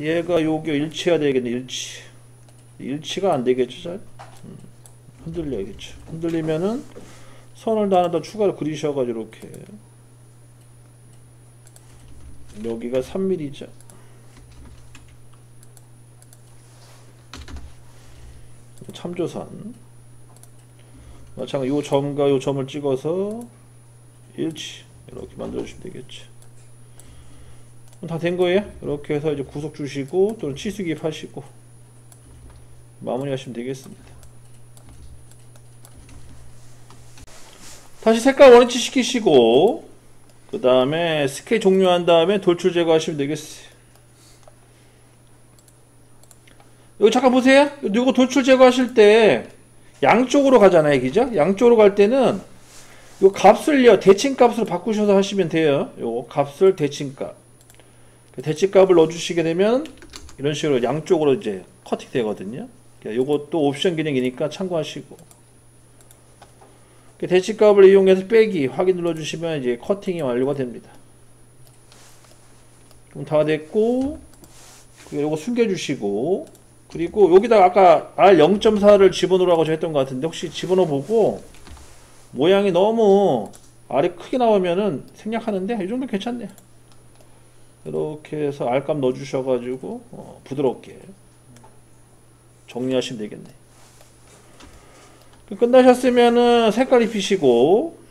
얘가 요게 일치해야 되겠네. 일치가 안 되겠죠. 잘 흔들려야겠죠. 흔들리면은 선을 하나 더 추가로 그리셔가지고 이렇게 여기가 3mm죠. 참조선 마찬가지 요 점과 요 점을 찍어서 일치 이렇게 만들어주시면 되겠죠. 다 된 거예요. 이렇게 해서 이제 구속 주시고 또는 치수 기입하시고 마무리 하시면 되겠습니다. 다시 색깔 원위치 시키시고 그 다음에 스케치 종료한 다음에 돌출 제거하시면 되겠어요. 여기 잠깐 보세요. 이거 돌출 제거하실 때 양쪽으로 가잖아요. 그죠? 양쪽으로 갈 때는 요 값을요 대칭값으로 바꾸셔서 하시면 돼요. 요 값을 대칭값 대칭값을 넣어주시게 되면 이런 식으로 양쪽으로 이제 커팅 되거든요. 요것도 옵션 기능이니까 참고하시고 대칭값을 이용해서 빼기 확인 눌러주시면 이제 커팅이 완료가 됩니다. 그럼 다 됐고 요거 숨겨주시고 그리고 여기다가 아까 R0.4를 집어넣으라고 했던 것 같은데 혹시 집어넣어 보고 모양이 너무 R이 크게 나오면은 생략하는데 이 정도 괜찮네요. 이렇게 해서 R값 넣어주셔가지고 부드럽게 정리하시면 되겠네. 끝나셨으면은 색깔 입히시고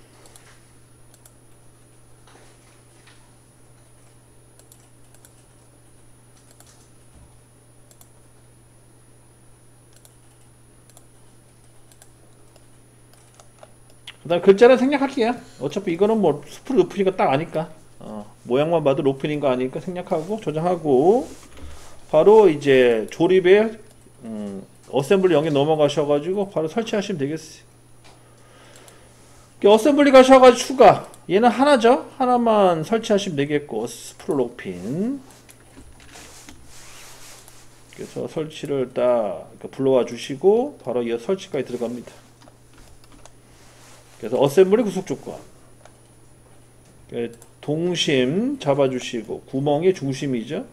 그 다음 글자는 생략할게요. 어차피 이거는 뭐 스프로 높으니까 딱 아니까 모양만 봐도 높은 거 아니니까 생략하고 저장하고 바로 이제 조립에 어셈블리 0에 넘어가셔가지고 바로 설치하시면 되겠어요. 어셈블리 가셔가지고 추가 얘는 하나죠. 하나만 설치하시면 되겠고 스프로 록핀 그래서 설치를 딱 불러와 주시고 바로 이 설치까지 들어갑니다. 그래서 어셈블리 구속 조건 동심 잡아주시고 구멍의 중심이죠.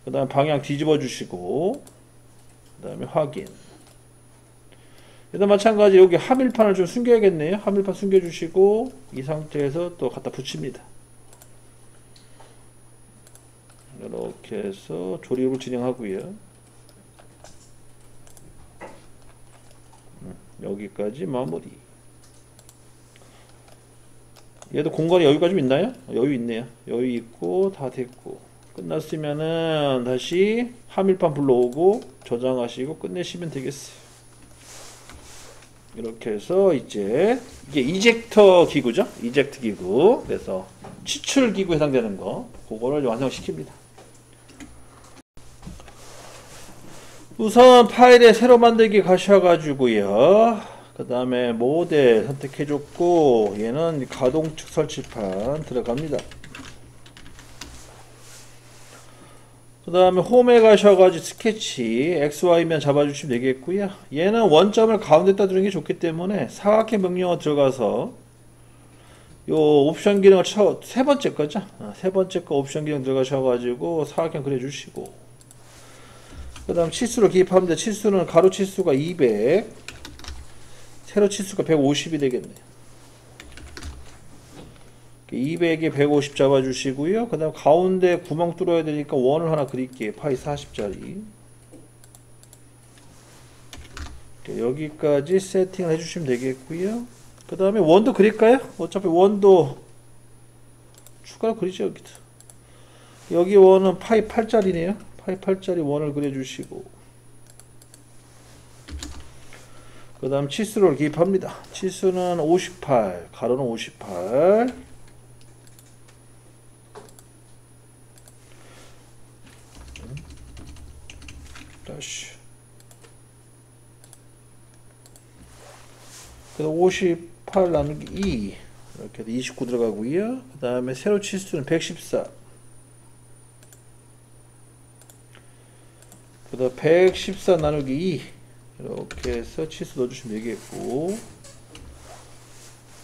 그 다음 방향 뒤집어 주시고 그 다음에 확인. 일단 마찬가지 여기 하밀판을 좀 숨겨야겠네요. 하밀판 숨겨주시고 이 상태에서 또 갖다 붙입니다. 이렇게 해서 조립을 진행하고요. 여기까지 마무리. 얘도 공간에 여유가 좀 있나요? 여유 있네요. 여유 있고 다 됐고 끝났으면은 다시 하밀판 불러오고 저장하시고 끝내시면 되겠어요. 이렇게 해서 이제 이게 이젝터 기구죠. 이젝트 기구. 그래서 치출 기구 해당되는 거 그거를 완성시킵니다. 우선 파일에 새로 만들기 가셔가지고요. 그 다음에 모델 선택해줬고 얘는 가동축 설치판 들어갑니다. 그 다음에 홈에 가셔가지고 스케치 XY면 잡아주시면 되겠고요. 얘는 원점을 가운데다 두는 게 좋기 때문에 사각형 명령어 들어가서 요 옵션 기능을 세 번째 거죠. 세 번째 거 옵션 기능 들어가셔가지고 사각형 그려주시고 그 다음 치수를 기입합니다. 치수는 가로 치수가 200 세로 치수가 150이 되겠네요. 200에 150 잡아주시고요. 그 다음 가운데 구멍 뚫어야 되니까 원을 하나 그릴게요. 파이 40짜리 여기까지 세팅을 해주시면 되겠고요. 그 다음에 원도 그릴까요? 어차피 원도 추가로 그리죠. 여기도 여기 원은 파이 8짜리네요. 파이 8짜리 원을 그려주시고 그 다음 치수를 기입합니다. 치수는 58 가로는 58 다시 그 58 나누기 2 이렇게 해서 29 들어가고요. 그 다음에 세로 치수는 114 그 다음 114 나누기 2 이렇게 해서 치수 넣어주시면 되겠고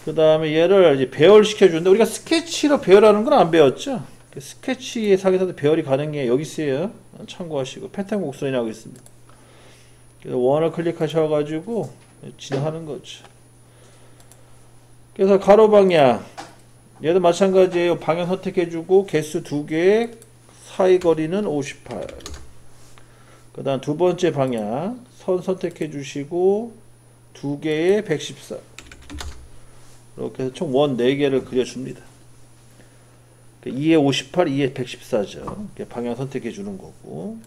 그 다음에 얘를 이제 배열시켜 주는데, 우리가 스케치로 배열하는 건 안 배웠죠? 스케치 상에서도 배열이 가능해. 여기 있어요. 참고하시고. 패턴 곡선이 나오고 있습니다. 그래서 원을 클릭하셔가지고 진행하는 거죠. 그래서 가로 방향. 얘도 마찬가지예요. 방향 선택해주고, 개수 2개, 사이 거리는 58. 그 다음 두 번째 방향. 선 선택해주시고, 2개에 114. 이렇게 해서 총 원 4개를 그려줍니다. 2에 58, 2에 114죠. 방향 선택해 주는 거고.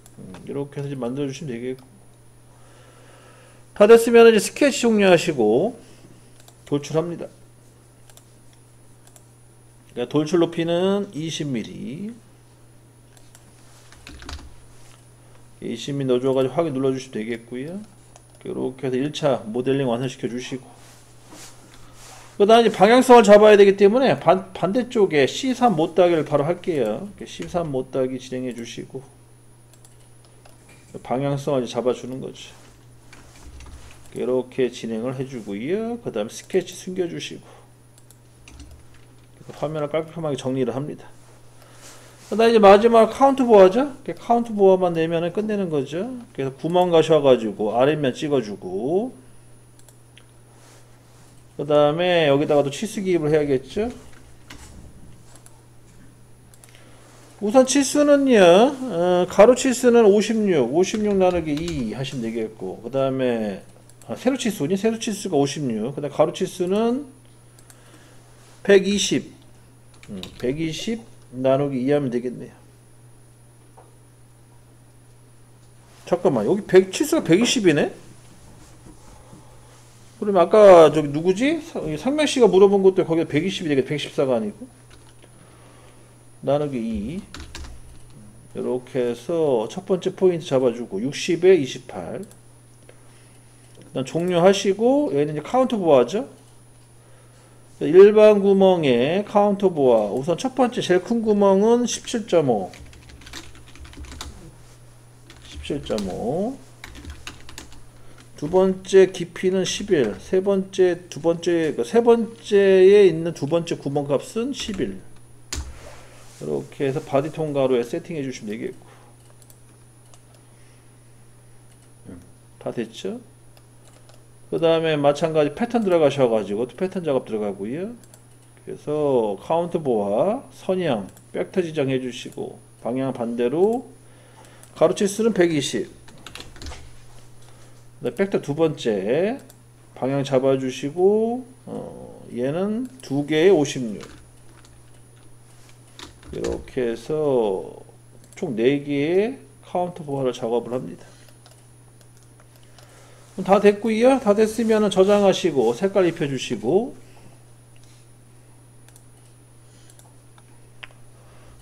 이렇게 해서 만들어 주시면 되겠고. 다 됐으면 이제 스케치 종료하시고 돌출합니다. 그러니까 돌출 높이는 20mm. 20mm 넣어줘가지고 확인 눌러주시면 되겠고요. 이렇게 해서 1차 모델링 완성시켜 주시고. 그 다음에 방향성을 잡아야 되기 때문에 반대쪽에 C3 못따기를 바로 할게요. C3 못따기 진행해 주시고 방향성을 잡아주는 거죠. 이렇게 진행을 해주고요. 그 다음에 스케치 숨겨주시고 화면을 깔끔하게 정리를 합니다. 그 다음에 이제 마지막 카운트 보아죠. 카운트 보아만 내면은 끝내는 거죠. 그래서 구멍 가셔가지고 아랫면 찍어주고, 그 다음에 여기다가도 치수 기입을 해야겠죠. 우선 치수는요, 가로 치수는 56 나누기 2 하시면 되겠고, 그 다음에 세로 치수니? 세로 치수가 56. 그 다음에 가로 치수는 120 나누기 2 하면 되겠네요. 잠깐만, 여기 치수가 120이네? 그러면 아까 저기 누구지? 상명씨가 물어본 것도 거기가 120이 되겠다. 114가 아니고. 나누기 2. 이렇게 해서 첫 번째 포인트 잡아주고 60에 28. 그다음 종료하시고, 얘는 이제 카운트 보아죠. 일반 구멍에 카운터 보아. 우선 첫 번째 제일 큰 구멍은 17.5. 두 번째 깊이는 11. 세 번째에 있는 두 번째 구멍 값은 11. 이렇게 해서 바디 통가로에 세팅해 주시면 되겠고. 다 됐죠? 그 다음에 마찬가지 패턴 들어가셔가지고 또 패턴 작업 들어가고요. 그래서 카운트 보아, 선형, 벡터 지정해 주시고, 방향 반대로 가로치수는 120. 벡터 두 번째 방향 잡아주시고, 얘는 두 개에 56. 이렇게 해서 총 4개의 카운트 보아를 작업을 합니다. 다 됐고요. 다 됐으면 저장하시고 색깔 입혀주시고,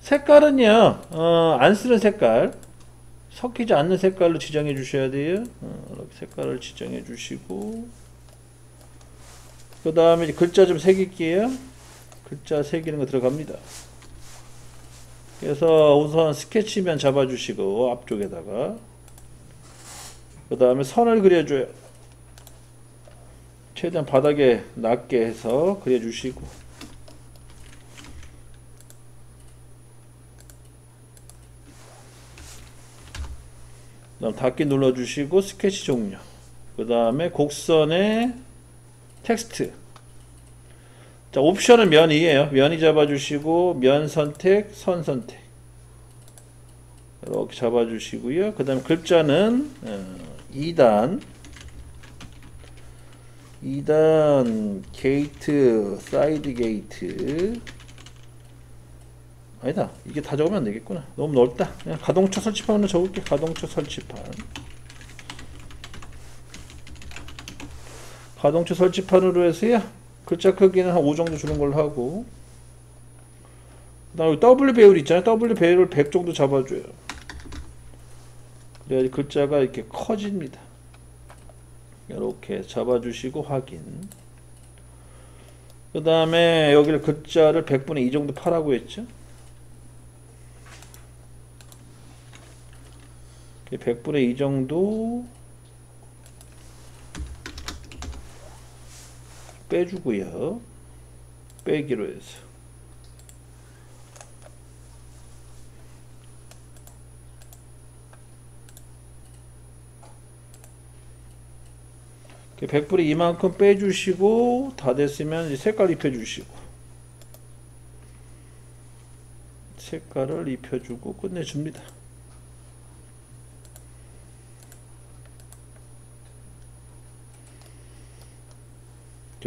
색깔은요 안 쓰는 색깔, 섞이지 않는 색깔로 지정해 주셔야 돼요. 이렇게 색깔을 지정해 주시고, 그 다음에 글자 좀 새길게요. 글자 새기는 거 들어갑니다. 그래서 우선 스케치면 잡아주시고 앞쪽에다가, 그 다음에 선을 그려줘요. 최대한 바닥에 낮게 해서 그려주시고, 그 다음 닫기 눌러주시고 스케치 종료. 그 다음에 곡선에 텍스트. 자, 옵션은 면이에요. 면이 잡아주시고, 면 선택, 선 선택. 이렇게 잡아주시고요. 그 다음에 글자는 2단 게이트, 사이드 게이트. 아니다, 이게 다 적으면 안 되겠구나. 너무 넓다. 그냥 가동초 설치판으로 적을게. 가동초 설치판으로 해서요, 글자 크기는 한 5 정도 주는 걸로 하고, 그 다음에 W 배율 있잖아요. W 배율을 100 정도 잡아줘요. 그래야지 글자가 이렇게 커집니다. 이렇게 잡아주시고 확인. 그 다음에 여기를 글자를 100분의 2 정도 파라고 했죠. 100분의 2 정도 빼주고요. 빼기로 해서 백불이 이만큼 빼주시고 다 됐으면 이제 색깔 입혀주시고 색깔을 입혀주고 끝내줍니다.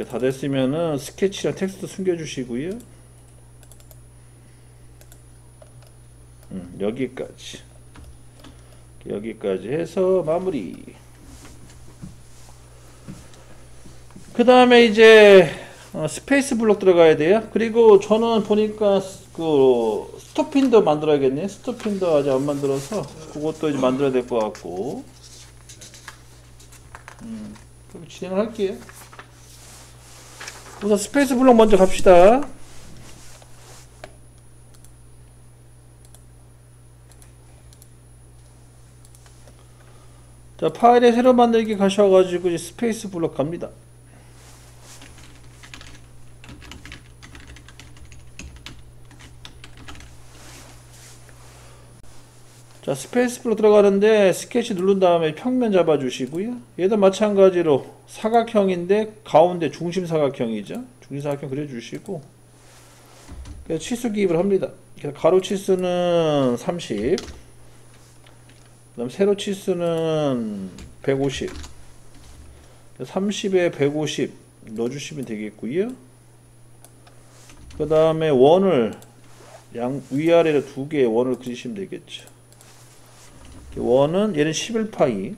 다 됐으면은 스케치랑 텍스트 숨겨주시고요. 여기까지 해서 마무리. 그 다음에 이제 스페이스 블록 들어가야 돼요. 그리고 저는 보니까 그 스톱핀더 만들어야겠네. 스톱핀더 아직 안 만들어서 그것도 이제 만들어야 될 것 같고. 그럼 진행을 할게요. 우선 스페이스 블록 먼저 갑시다. 자, 파일에 새로 만들기 가셔가지고 이제 스페이스 블록 갑니다. 자, 스페이스 블록 들어가는데 스케치 누른 다음에 평면 잡아주시고요. 얘도 마찬가지로 사각형인데 가운데 중심 사각형이죠. 중심 사각형 그려주시고 그래서 치수 기입을 합니다. 그래서 가로 치수는 30, 그 다음 세로 치수는 150, 30에 150 넣어주시면 되겠고요. 그 다음에 원을 위아래로 두 개의 원을 그리시면 되겠죠. 원은 얘는 11파이,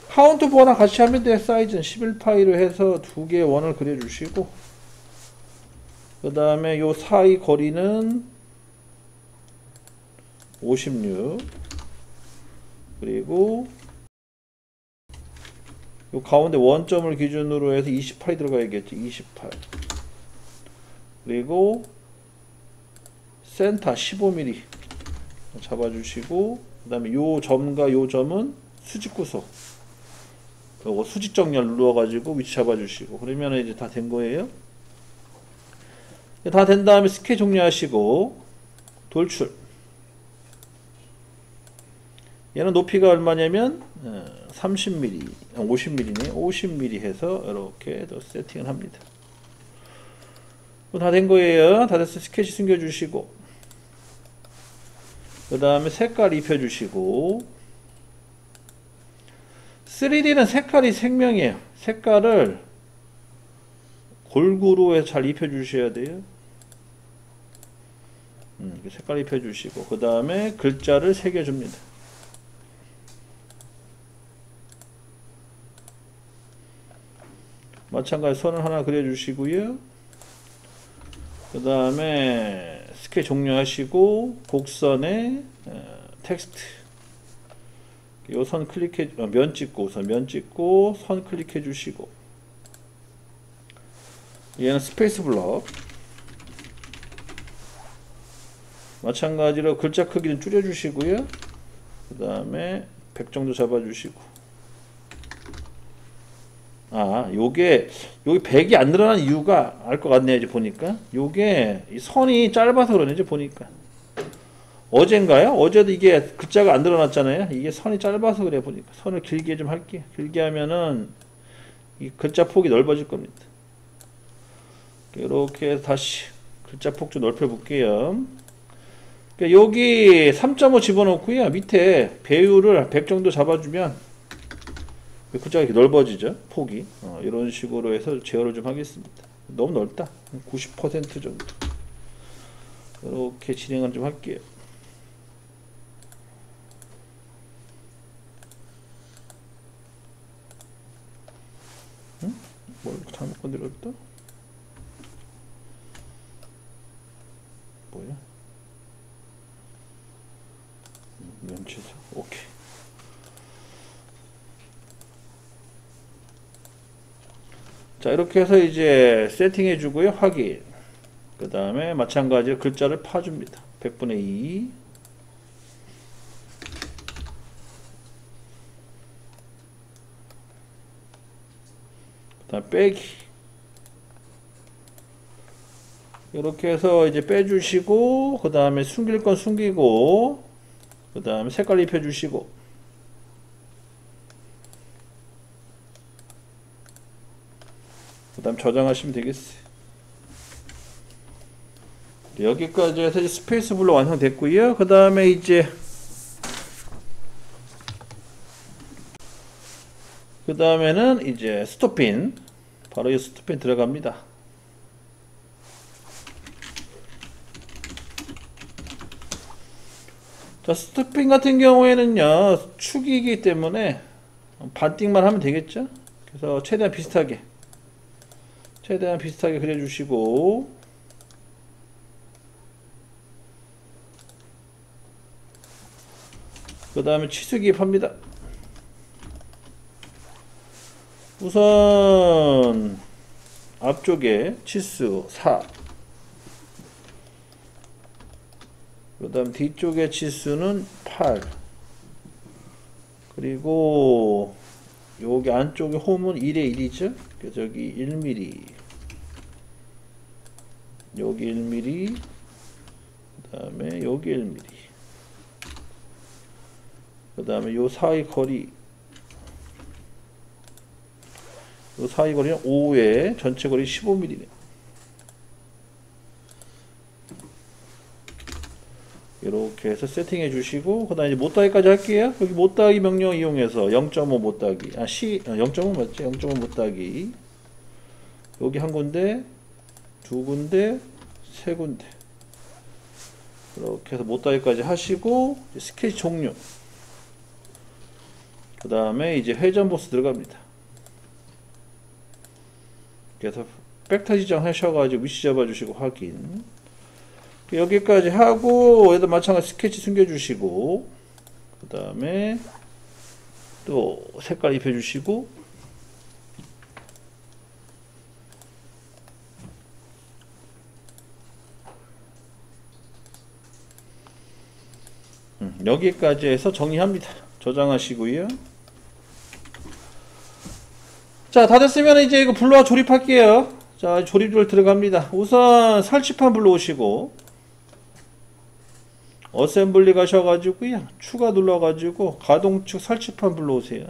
카운트 보거나 같이 하면 돼. 사이즈는 11파이로 해서 두 개의 원을 그려주시고 그 다음에 요 사이 거리는 56, 그리고 요 가운데 원점을 기준으로 해서 28이 들어가야겠죠. 28, 그리고 센터 15mm 잡아주시고 그 다음에 요 점과 요 점은 수직 구속, 요거 수직 정렬 눌러가지고 위치 잡아주시고 그러면 이제 다 된 거예요. 다 된 다음에 스케치 종료하시고 돌출. 얘는 높이가 얼마냐면 30mm, 50mm네. 50mm 해서 이렇게 또 세팅을 합니다. 다 된 거예요. 다 됐어. 스케치 숨겨주시고 그 다음에 색깔 입혀주시고 3D는 색깔이 생명이에요. 색깔을 골고루 해서 잘 입혀주셔야 돼요. 색깔 입혀주시고 그 다음에 글자를 새겨줍니다. 마찬가지 선을 하나 그려주시고요. 그 다음에 스케치 종료하시고 곡선에 텍스트 요 선 클릭해 면 찍고 우선 면 찍고 선 클릭해 주시고 얘는 스페이스 블럭 마찬가지로 글자 크기는 줄여 주시고요. 그 다음에 100 정도 잡아 주시고 요게 여기 100이 안 늘어난 이유가 알 것 같네요. 이제 보니까 요게 이 선이 짧아서 그러네. 이제 보니까 어젠가요? 어제도 이게 글자가 안 늘어났잖아요. 이게 선이 짧아서 그래. 보니까 선을 길게 좀 할게요. 길게 하면은 이 글자 폭이 넓어질 겁니다. 이렇게 해서 다시 글자 폭 좀 넓혀 볼게요. 여기 3.5 집어넣고요. 밑에 배율을 100 정도 잡아주면 글자가 이렇게 넓어지죠. 폭이. 이런 식으로 해서 제어를 좀 하겠습니다. 너무 넓다. 90% 정도. 이렇게 진행을 좀 할게요. 뭘 잘못 건드렸다? 뭐야? 면치수. 오케이. 자, 이렇게 해서 이제 세팅해 주고요. 확인. 그 다음에 마찬가지로 글자를 파줍니다. 100분의 2. 그 다음 빼기. 이렇게 해서 이제 빼주시고, 그 다음에 숨길 건 숨기고, 그 다음에 색깔 입혀주시고, 그 다음 저장하시면 되겠어요. 여기까지 해서 이제 스페이스 블록 완성됐고요. 그 다음에 이제 그 다음에는 이제 스토핀, 바로 이 스토핀 들어갑니다. 자, 스토핀 같은 경우에는요, 축이기 때문에 반띵만 하면 되겠죠. 그래서 최대한 비슷하게 그려주시고, 그 다음에 치수 기입합니다. 우선 앞쪽에 치수 4, 그 다음 뒤쪽에 치수는 8, 그리고 여기 안쪽에 홈은 1에 1이죠. 저기 1mm, 여기 1mm, 그 다음에 여기 1mm, 그 다음에 요 사이 거리, 요 사이 거리는 5에 전체 거리 15mm네. 이렇게 해서 세팅해 주시고, 그 다음에 못 따기까지 할게요. 여기 못 따기 명령 이용해서 0.5 못 따기, 0.5 맞지? 0.5 못 따기. 여기 한 군데, 두 군데, 세 군데. 이렇게 해서 못 따기까지 하시고, 스케치 종료. 그 다음에 이제 회전 보스 들어갑니다. 그래서 벡터 지정 하셔가지고 위치 잡아주시고 확인. 여기까지 하고, 여기다 마찬가지 스케치 숨겨주시고, 그 다음에 또 색깔 입혀주시고, 여기까지 해서 정리합니다. 저장하시고요. 자, 다 됐으면 이제 이거 블루와 조립할게요. 자, 조립을 들어갑니다. 우선 설치판 불러오시고, 어셈블리 가셔가지고요, 추가 눌러가지고 가동축 설치판 불러오세요.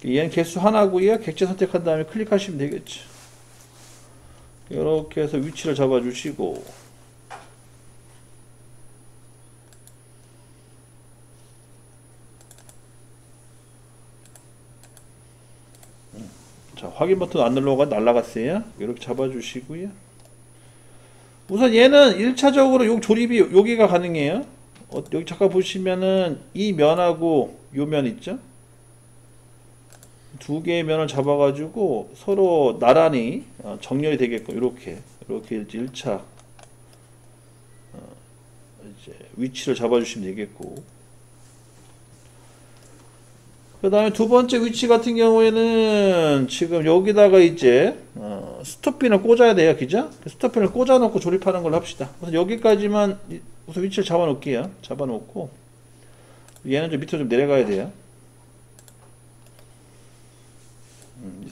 얘는 개수 하나고요. 객체 선택한 다음에 클릭하시면 되겠죠. 이렇게 해서 위치를 잡아주시고, 자, 확인 버튼 안 눌러가 날라갔어요. 이렇게 잡아주시고요. 우선 얘는 1차적으로 요 조립이 여기가 가능해요. 여기 잠깐 보시면은 이 면하고 요 면 있죠? 두 개의 면을 잡아가지고 서로 나란히 정렬이 되게끔 이렇게 이제 1차 이제 위치를 잡아주시면 되겠고, 그 다음에 두 번째 위치 같은 경우에는 지금 여기다가 이제 스톱핀을 꽂아야 돼요. 그죠? 스톱핀을 꽂아 놓고 조립하는 걸로 합시다. 우선 여기까지만 우선 위치를 잡아 놓을게요. 잡아 놓고 얘는 좀 밑으로 좀 내려가야 돼요.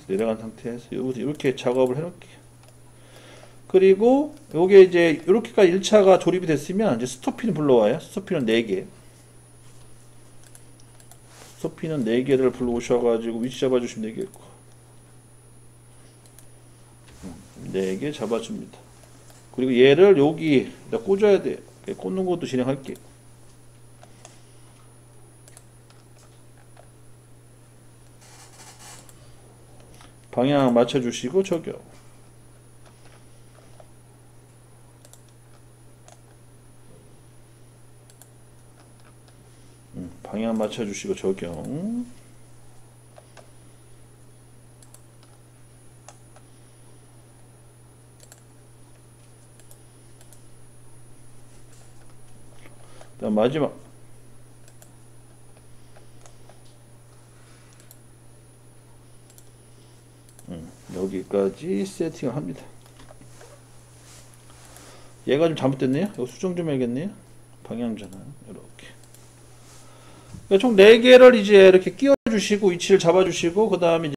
내려간 상태에서 여기서 이렇게 작업을 해 놓을게요. 그리고 요게 이제 이렇게까지 1차가 조립이 됐으면 이제 스톱핀 불러와요. 스톱핀은 4개. 스톱핀은 4개를 불러오셔가지고 위치 잡아주시면 되겠고, 4개 잡아줍니다. 그리고 얘를 여기 꽂아야 돼요. 꽂는 것도 진행할게요. 방향 맞춰주시고 적용. 방향 맞춰주시고 적용. 그다음 마지막. 여기까지 세팅을 합니다. 얘가 좀 잘못됐네요. 이거 수정 좀 해야겠네요. 방향 전환 이렇게. 총 4개를 이제 이렇게 끼워 해주시고 위치를 잡아주시고 그 다음에